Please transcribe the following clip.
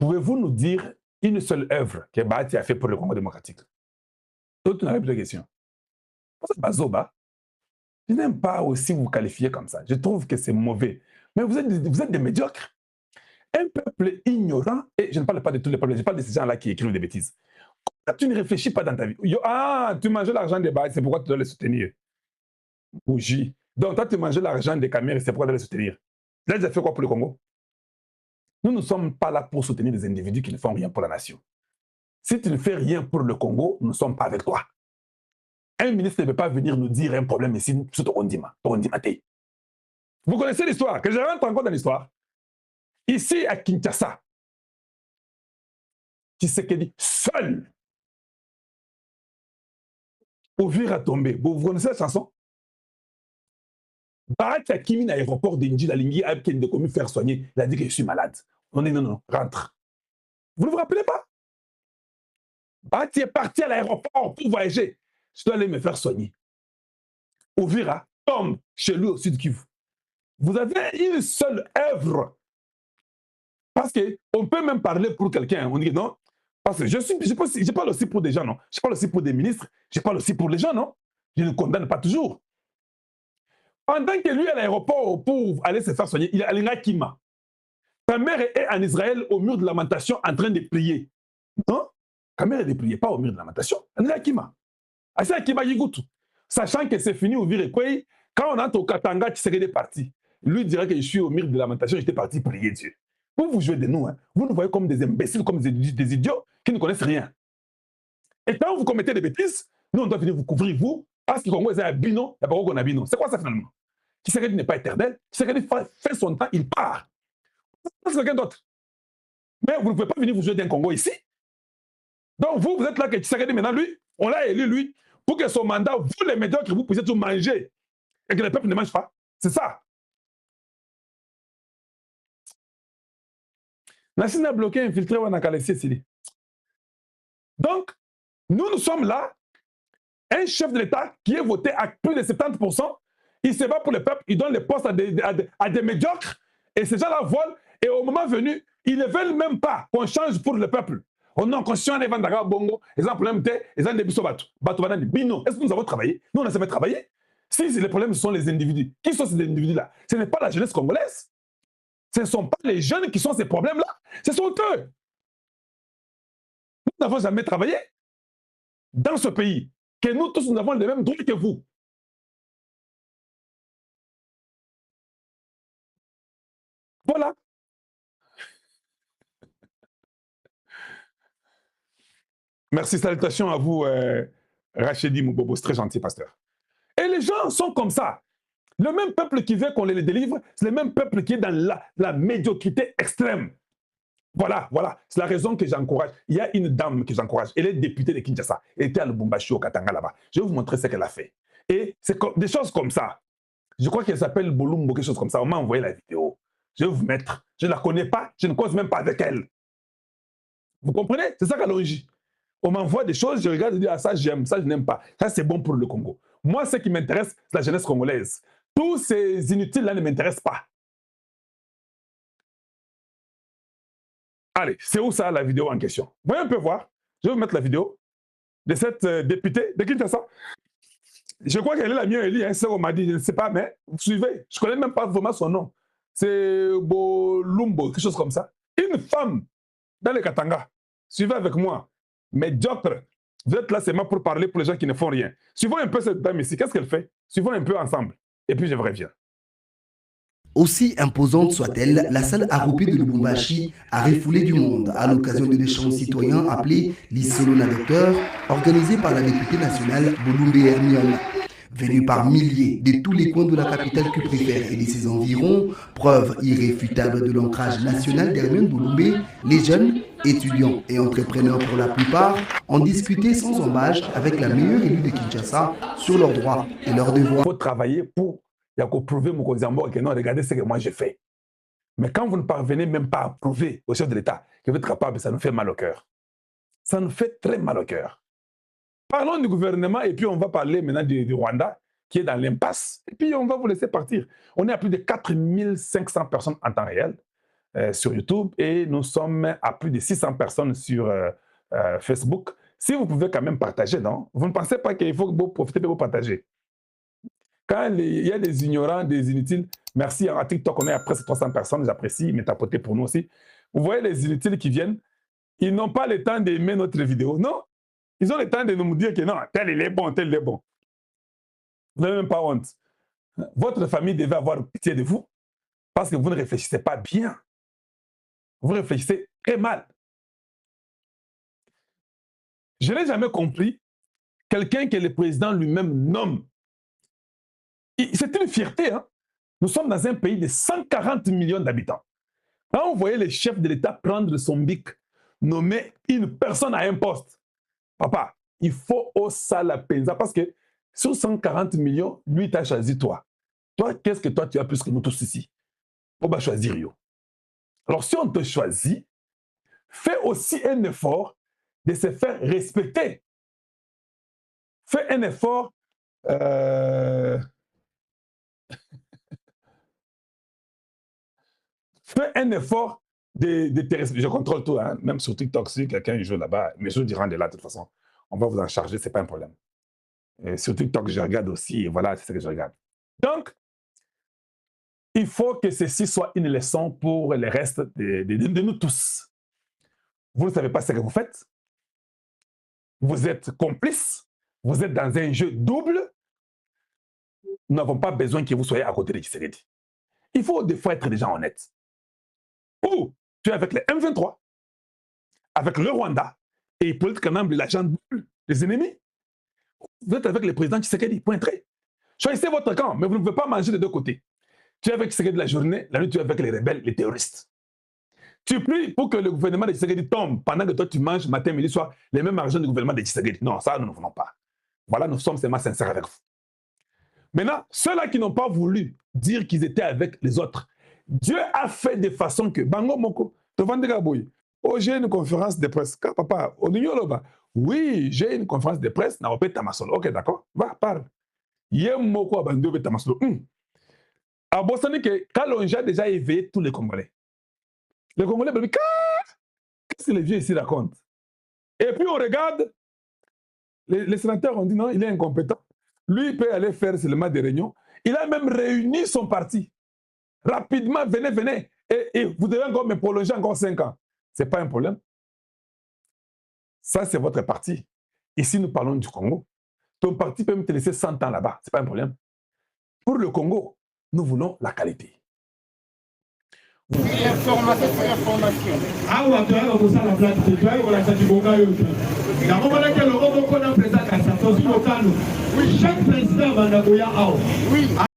Pouvez-vous nous dire une seule œuvre que Bahati a fait pour le Congo démocratique? D'autres n'avaient plus de questions. Parce que Bazoba, je n'aime pas aussi vous qualifier comme ça. Je trouve que c'est mauvais. Mais vous êtes des médiocres. Un peuple ignorant, et je ne parle pas de tous les peuples, je parle de ces gens-là qui écrivent des bêtises. Tu ne réfléchis pas dans ta vie. Tu mangeais l'argent des Bahati, c'est pourquoi tu dois les soutenir. Bougie. Donc, toi, tu mangeais l'argent des Camerounais, c'est pourquoi tu dois les soutenir. Là, ils ont fait quoi pour le Congo? Nous ne sommes pas là pour soutenir des individus qui ne font rien pour la nation. Si tu ne fais rien pour le Congo, nous ne sommes pas avec toi. Un ministre ne peut pas venir nous dire un problème ici sur Torondima. Vous connaissez l'histoire, que je rentre encore dans l'histoire. Ici, à Kinshasa, Tshisekedi seul, Ouvir a tombé. Vous connaissez la chanson? Bahati Akimi à l'aéroport d'Inji, la Lingui, a commis faire soigner. Il a dit que je suis malade. On dit non, non, rentre. Vous ne vous rappelez pas? Bahati est parti à l'aéroport pour voyager. Je dois aller me faire soigner. Ouvira tombe chez lui au Sud Kivu. Vous avez une seule œuvre. Parce qu'on peut même parler pour quelqu'un. On dit non. Parce que je parle aussi pour des gens, non? Je parle aussi pour des ministres. Je parle aussi pour les gens, non? Je ne condamne pas toujours. Pendant que lui à l'aéroport pour aller se faire soigner, il est à l'Ingakima. Ta mère est en Israël au mur de lamentation en train de prier. Non? Ta mère ne priait pas au mur de lamentation. À l'Ingakima. À Akima Yigutu. Sachant que c'est fini au Virekwei, quand on entre au Katanga, tu serais parti. Lui dirait que je suis au mur de lamentation, j'étais parti prier Dieu. Vous jouez de nous, hein. Vous nous voyez comme des imbéciles, comme des idiots qui ne connaissent rien. Et quand vous commettez des bêtises, nous on doit venir vous couvrir, vous, parce que Congo est un bino, il n'y a pas qu'on a bino. C'est quoi ça finalement? Tshisekedi n'est pas éternel, Tshisekedi fait son temps, il part. C'est quelqu'un d'autre. Mais vous ne pouvez pas venir vous jouer d'un Congo ici. Donc vous êtes là que Tshisekedi maintenant, lui, on l'a élu, lui, pour que son mandat, vous les médiocres, vous puissiez tout manger et que le peuple ne mange pas. C'est ça. La Chine a bloqué, infiltré, on a calé. Donc, nous sommes là, un chef de l'État qui est voté à plus de 70%, il se bat pour le peuple, il donne les postes à des médiocres, et ces gens-là volent, et au moment venu, ils ne veulent même pas qu'on change pour le peuple. On est en conscient des Vandaga Bongo, les gens problème ils ont des bisous bino. Est-ce que nous avons travaillé? Nous, on a jamais travaillé. Si les problèmes sont les individus, qui sont ces individus-là? Ce n'est pas la jeunesse congolaise. Ce ne sont pas les jeunes qui sont ces problèmes-là. Ce sont eux. Nous n'avons jamais travaillé dans ce pays. Que nous tous, nous avons les mêmes droits que vous. Voilà. Merci, salutations à vous, Rachedi Moubobo, c'est très gentil, pasteur. Et les gens sont comme ça. Le même peuple qui veut qu'on les délivre, c'est le même peuple qui est dans la médiocrité extrême. Voilà, voilà. C'est la raison que j'encourage. Il y a une dame que j'encourage. Elle est députée de Kinshasa. Elle était à Lubumbashi, au Katanga, là-bas. Je vais vous montrer ce qu'elle a fait. Et c'est des choses comme ça. Je crois qu'elle s'appelle Bolumbo, quelque chose comme ça. On m'a envoyé la vidéo. Je vais vous mettre. Je ne la connais pas. Je ne cause même pas avec elle. Vous comprenez? C'est ça qu'elle origine. On m'envoie des choses, je regarde et dis, ah, ça j'aime, ça je n'aime pas. Ça c'est bon pour le Congo. Moi, ce qui m'intéresse, c'est la jeunesse congolaise. Tous ces inutiles-là ne m'intéressent pas. Allez, c'est où ça la vidéo en question? Voyez un peu voir. Je vais vous mettre la vidéo de cette députée de Kinshasa. Je crois qu'elle est la mienne, Elie, hein, c'est on m'a dit, je ne sais pas, mais vous suivez. Je ne connais même pas vraiment son nom. C'est Bolumbo, quelque chose comme ça. Une femme dans le Katanga. Suivez avec moi. Médiocre. Vous êtes là seulement pour parler pour les gens qui ne font rien. Suivons un peu cette dame ici. Qu'est-ce qu'elle fait? Suivons un peu ensemble. Et puis je reviens. Aussi imposante soit-elle, la salle arropée de Lubumbashi a refoulé du monde à l'occasion de l'échange citoyen appelé l'Issolona Docteur, organisé par la députée nationale Bolumbe Hermione. Venus par milliers de tous les coins de la capitale que préfère et de ses environs, preuve irréfutable de l'ancrage national d'Hermione Bolumbe, les jeunes, étudiants et entrepreneurs pour la plupart, ont discuté sans embâche avec la meilleure élue de Kinshasa sur leurs droits et leurs devoirs. Il faut travailler pour prouver mon Kozambo que non, regardez ce que moi j'ai fait. Mais quand vous ne parvenez même pas à prouver au chef de l'État que vous êtes capable, ça nous fait mal au cœur. Ça nous fait très mal au cœur. Parlons du gouvernement et puis on va parler maintenant du Rwanda qui est dans l'impasse. Et puis on va vous laisser partir. On est à plus de 4500 personnes en temps réel. sur YouTube et nous sommes à plus de 600 personnes sur Facebook. Si vous pouvez quand même partager, non? Vous ne pensez pas qu'il faut que vous profitez de vous partager? Quand il y a des ignorants, des inutiles, merci, à TikTok, on est à presque 300 personnes, j'apprécie, mais tapoter pour nous aussi. Vous voyez les inutiles qui viennent, ils n'ont pas le temps d'aimer notre vidéo, non? Ils ont le temps de nous dire que non, tel il est bon, tel il est bon. Vous n'avez même pas honte. Votre famille devait avoir pitié de vous parce que vous ne réfléchissez pas bien. Vous réfléchissez très mal. Je n'ai jamais compris quelqu'un que le président lui-même nomme. C'est une fierté. Hein? Nous sommes dans un pays de 140 millions d'habitants. Quand vous voyez le chef de l'État prendre son bic, nommer une personne à un poste, papa, il faut au salapenza parce que sur 140 millions, lui, t'a choisi toi. Toi, qu'est-ce que toi, tu as plus que nous tous ici? On va choisir yo. Alors, si on te choisit, fais aussi un effort de se faire respecter. Fais un effort fais un effort de te respecter. Je contrôle tout, hein? Même sur TikTok, si quelqu'un joue là-bas, mais je dirai de là, de toute façon. On va vous en charger, ce n'est pas un problème. Et sur TikTok, je regarde aussi, et voilà, c'est ce que je regarde. Donc, il faut que ceci soit une leçon pour le reste de nous tous. Vous ne savez pas ce que vous faites. Vous êtes complices. Vous êtes dans un jeu double. Nous n'avons pas besoin que vous soyez à côté de Tshisekedi. Il faut des fois être des gens honnêtes. Ou tu es avec les M23, avec le Rwanda, et Hippolyte Kanambe, l'agent des ennemis. Vous êtes avec le président Tshisekedi, point très. Choisissez votre camp, mais vous ne pouvez pas manger des deux côtés. Tu es avec Tshisekedi la journée, la nuit tu es avec les rebelles, les terroristes. Tu pries pour que le gouvernement de Tshisekedi tombe pendant que toi tu manges matin, midi, soir, les mêmes argent du gouvernement de Tshisekedi. Non, ça nous ne voulons pas. Voilà, nous sommes seulement sincères avec vous. Maintenant, ceux-là qui n'ont pas voulu dire qu'ils étaient avec les autres, Dieu a fait de façon que, Bango Moko, oh, j'ai une conférence de presse. Papa, oui, j'ai une conférence de presse, n'a pas Tamasolo. Ok, d'accord, va, parle. Yem Moko Abando Tamasolo. À Boston, Kalonja a déjà éveillé tous les Congolais. Les Congolais, qu'est-ce que les vieux ici racontent? Et puis on regarde, les sénateurs ont dit non, il est incompétent. Lui, il peut aller faire seulement des réunions. Il a même réuni son parti. Rapidement, venez. Et vous devez encore me prolonger encore 5 ans. Ce n'est pas un problème. Ça, c'est votre parti. Ici, nous parlons du Congo. Ton parti peut me te laisser 100 ans là-bas. Ce n'est pas un problème. Pour le Congo, nous voulons la qualité. Information. Ah, on va vous la plaque de toi, on va s'acheter bon gars. Oui, chaque président va oui.